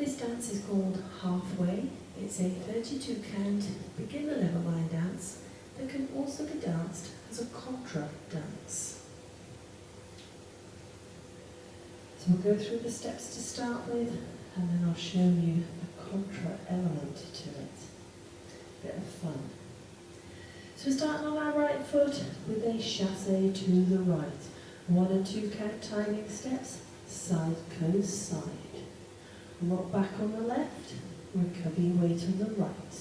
This dance is called Halfway. It's a 32 count beginner level line dance that can also be danced as a contra dance. So we'll go through the steps to start with, and then I'll show you the contra element to it. Bit of fun. So we're starting on our right foot with a chassé to the right. 1 and 2 count timing steps, side, close, side. Rock back on the left, recover your weight on the right.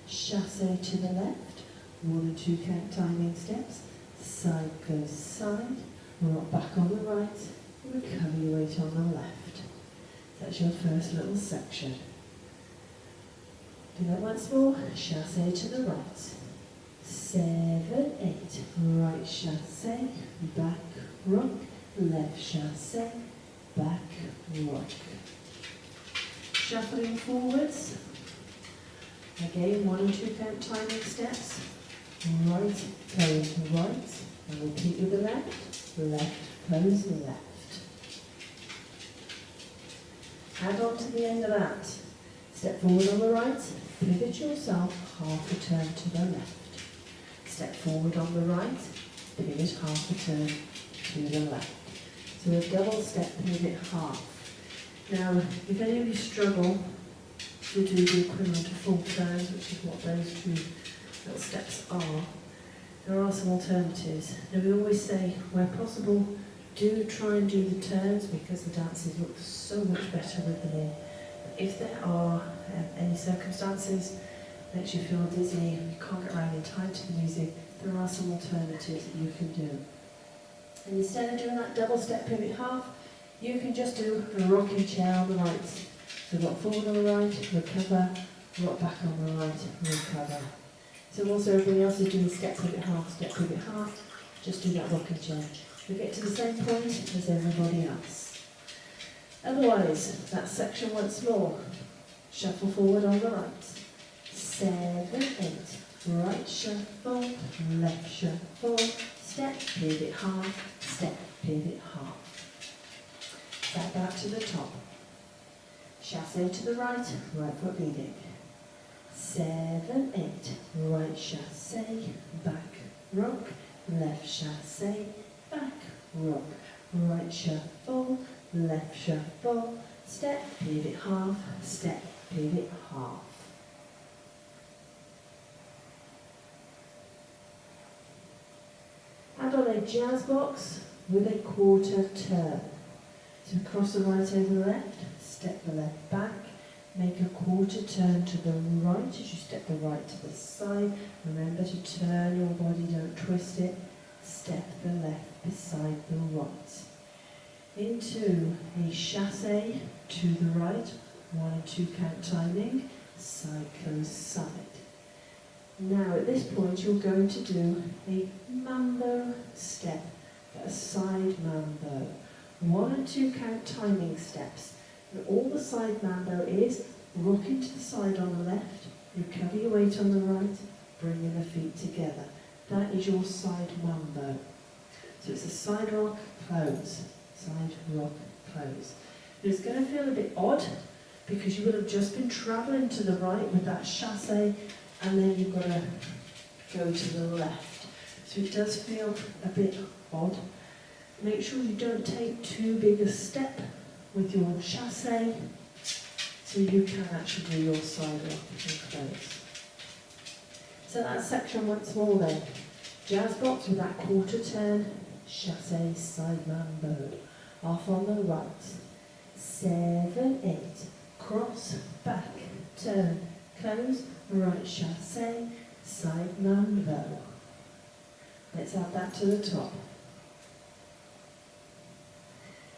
Chassé to the left, 1 and 2 count timing steps, side, close, side. Rock back on the right, recover your weight on the left. That's your first little section. Do that once more, chassé to the right. 7, 8, right chassé, back, rock, left chassé, back, rock. Shuffling forwards. Again, 1 and 2 count timing steps. Right, close, right. And repeat with the left. Left, close, left. Add on to the end of that. Step forward on the right. Pivot yourself half a turn to the left. Step forward on the right. Pivot half a turn to the left. So a double step pivot half. Now, if any of you struggle to do the equivalent of full turns, which is what those 2 little steps are, there are some alternatives. Now, we always say, where possible, do try and do the turns because the dances look so much better with them in. If there are any circumstances that makes you feel dizzy, you can't get around in time to the music, there are some alternatives that you can do. And instead of doing that double step pivot half, you can just do a rocking chair on the right. So rock forward on the right, recover, rock back on the right, recover. So also everybody else is doing step pivot half, just do that rocking chair. You'll get to the same point as everybody else. Otherwise, that section once more. Shuffle forward on the right. 7, 8, right shuffle, left shuffle, step, pivot half, step, pivot half. Back to the top. Chassé to the right, right foot leading. 7, 8, right chassé, back, rock, left chassé, back, rock, right shuffle, left shuffle, step, pivot half, step, pivot half. Add on a jazz box with a quarter turn. So cross the right over the left, step the left back, make a quarter turn to the right as you step the right to the side. Remember to turn your body, don't twist it. Step the left beside the right. Into a chassé to the right, 1 and 2 count timing, side, close, side. Now at this point you're going to do a mambo step, a side mambo. 1 and 2 count timing steps. And all the side mambo is rocking to the side on the left, recover your weight on the right, bringing the feet together. That is your side mambo. So it's a side rock, close, side rock, close. And it's going to feel a bit odd because you will have just been travelling to the right with that chassé and then you've got to go to the left. So it does feel a bit odd. Make sure you don't take too big a step with your chassé so you can actually do your side rock and close. So that section once more then. Jazz box with that quarter turn, chassé, side mambo. Off on the right. 7, 8, cross, back, turn, close, right chassé, side mambo. Let's add that to the top.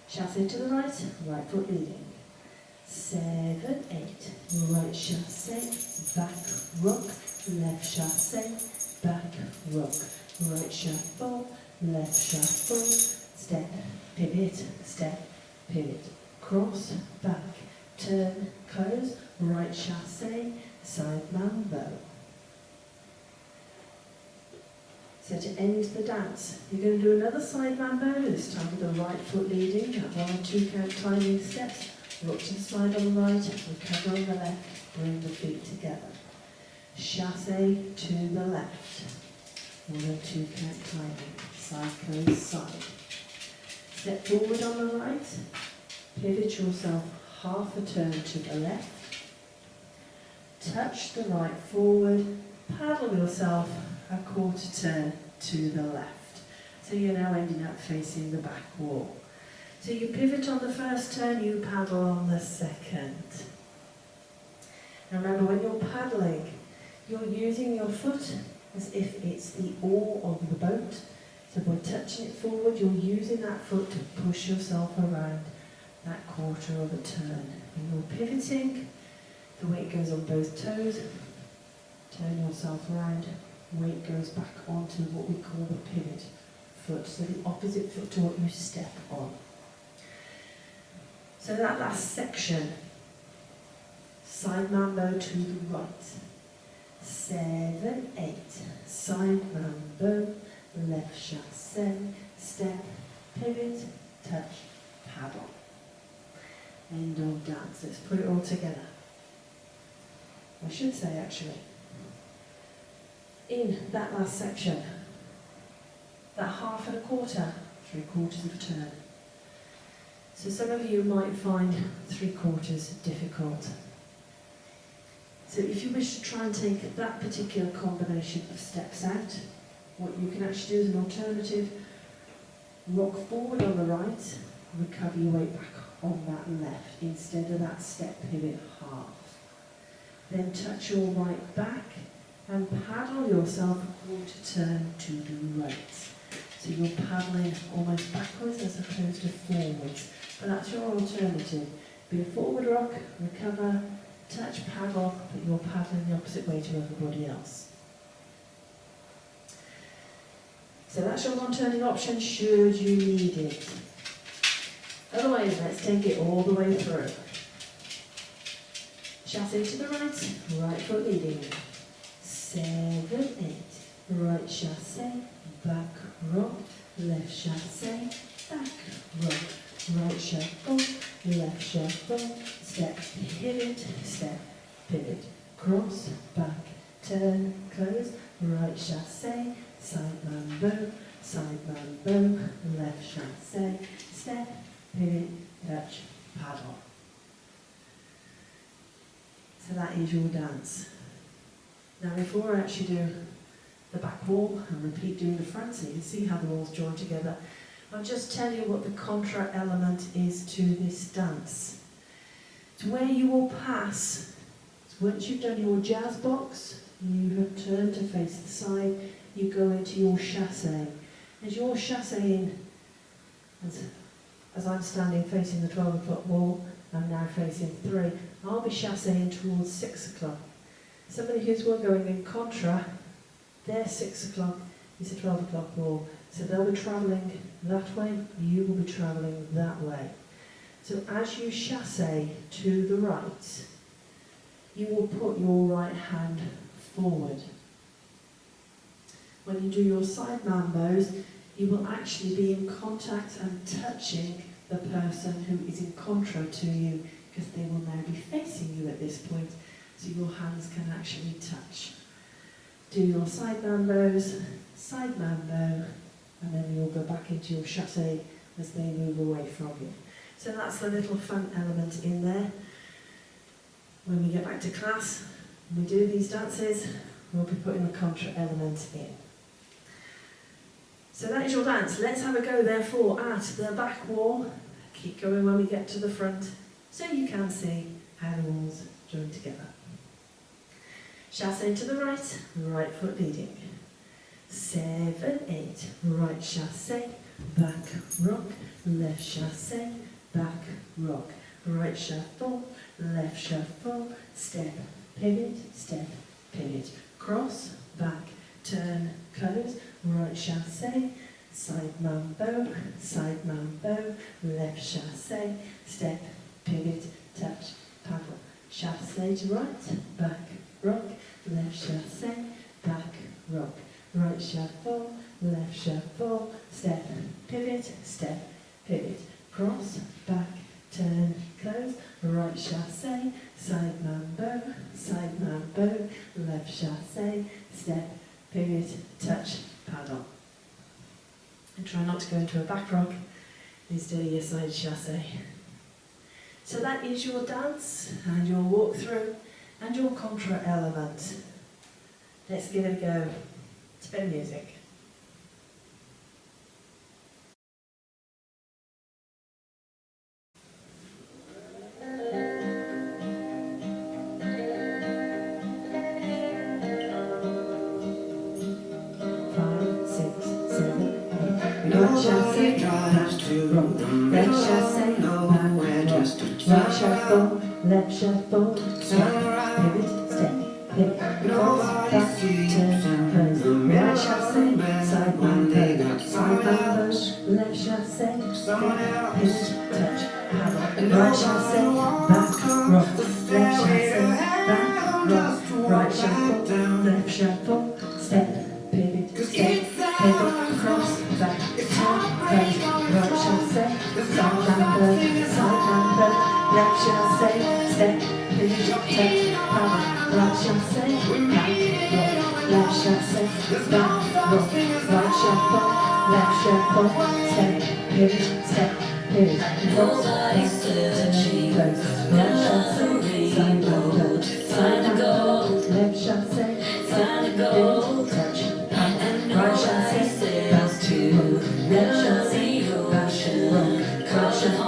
Chassé to the right, right foot leading. 7, 8, right chassé, back rock, left chassé, back rock, right shuffle, left shuffle, step, pivot, cross, back, turn, close, right chassé, side mambo. So to end the dance, you're going to do another side mambo, this time with the right foot leading, that 1 and 2 count timing steps, Rock to the side on the right, recover on the left, bring the feet together. Chassé to the left. 1 and 2 count climbing. Side close, side. Step forward on the right. Pivot yourself half a turn to the left. Touch the right forward. Paddle yourself a quarter turn to the left. So you're now ending up facing the back wall. So you pivot on the first turn, you paddle on the second. Now remember, when you're paddling, you're using your foot as if it's the oar of the boat. So by touching it forward, you're using that foot to push yourself around that quarter of a turn. When you're pivoting, the weight goes on both toes. Turn yourself around, weight goes back onto what we call the pivot foot, so the opposite foot to what you step on. So that last section, side mambo to the right. 7, 8, side mambo, left chassé, step, pivot, touch, paddle. End of dance. Let's put it all together. I should say actually, in that last section, that half and a quarter, 3/4 of a turn. So some of you might find 3/4 difficult. So if you wish to try and take that particular combination of steps out, what you can actually do as an alternative, rock forward on the right, recover your weight back on that left instead of that step pivot half. Then touch your right back and paddle yourself a quarter turn to the right. So you're paddling almost backwards as opposed to forwards. But that's your alternative. Be a forward rock, recover, touch, paddle, but you're paddling the opposite way to everybody else. So that's your one turning option should you need it. Otherwise, let's take it all the way through. Chassé to the right, right foot leading. 7, 8, right chassé, back rock, left chassé, back rock, right shuffle, left shuffle, step, pivot, cross, back, turn, close, right chassé, side mambo, left chassé, step, pivot, touch, paddle. So that is your dance. Now before I actually do the back wall and repeat doing the front so you can see how the walls join together, I'll just tell you what the contra element is to this dance. It's where you will pass. So once you've done your jazz box, you have turned to face the side, you go into your chassé. As you're chassé as I'm standing facing the 12 o'clock wall, I'm now facing 3, I'll be chasséing towards 6 o'clock. Somebody who's going in contra, their 6 o'clock is a 12 o'clock wall. So they'll be travelling that way, you will be travelling that way. So as you chassé to the right, you will put your right hand forward. When you do your side mambos, you will actually be in contact and touching the person who is in contra to you, because they will now be facing you at this point, so your hands can actually touch. Do your side mambos, side mambo, and then you'll go back into your chassé as they move away from you. So that's the little fun element in there. When we get back to class, when we do these dances, we'll be putting the contra element in. So that is your dance. Let's have a go therefore at the back wall. Keep going when we get to the front, so you can see how the walls join together. Chassé to the right, right foot leading. 7, 8, right chassé, back rock, left chassé, back rock, right shuffle, left shuffle, step, pivot, cross, back, turn, close, right chassé, side mambo, left chassé, step, pivot, touch, paddle. Chassé to right, back, rock, left chassé, back, rock, right shuffle, left shuffle, step, pivot, cross, back, turn, close, to a back rock is doing your side chasse. So that is your dance and your walk through and your contra element. Let's give it a go. Spin music. Right chasse, back rock, left chasse, back rock, right shuffle, left shuffle, step, pivot, step, pivot, cross, back, turn, pose, right chasse, side man pose, side man pose, left chasse, step, pivot, touch, paddle, right chasse, back rock, left chasse, back rock, right shuffle, left shuffle, step, pivot, step, pivot, cross, back, turn, pose, right chasse, side man pose, left chasse, step, pivot, touch, paddle, right chasse, back rock, left chasse, back rock, right shuffle, left shuffle, step, pivot, cross, back, turn, pose, right chasse, side man pose, left chasse, step, pivot, touch, paddle, right chasse, back to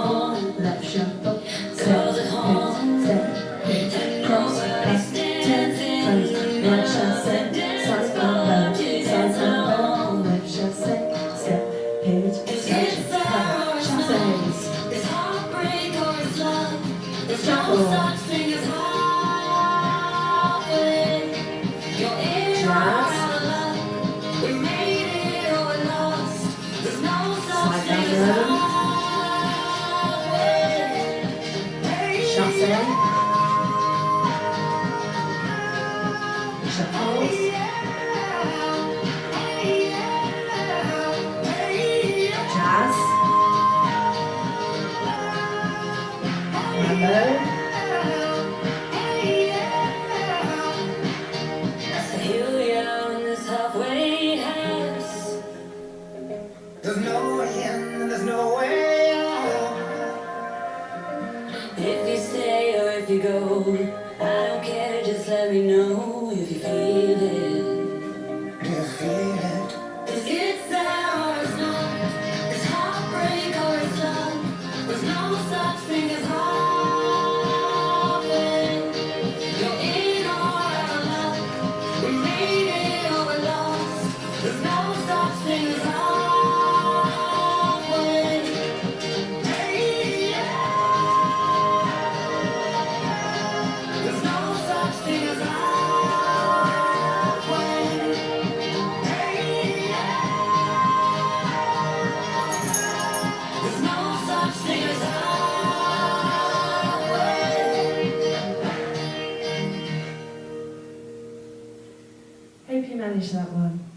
rock, left chasse, back rock, right shuffle, left shuffle, step, pivot, cross, back, turn, pose, right chasse, side man pose, left chasse, step, pivot, touch, paddle, chasses, It's heartbreak or it's love. There's no shuffle, such thing as halfway. You're in or jazz, out of luck. We made it or we lost. There's no such slide thing down as low, halfway. chasse, shuffles, jazz, mambo, Here we are in this halfway house. There's no in, there's no way out. If you stay or if you go, I don't care, just let me know if you feel it. Do you feel it? Is it there or it's not? It's heartbreak or it's love. There's no such thing as halfway. You're in or out of luck. We made it or we lost. There's no such thing as halfway. Hey, yeah. There's no such thing as halfway. Hey, yeah. There's no such thing as halfway. hope you managed that one.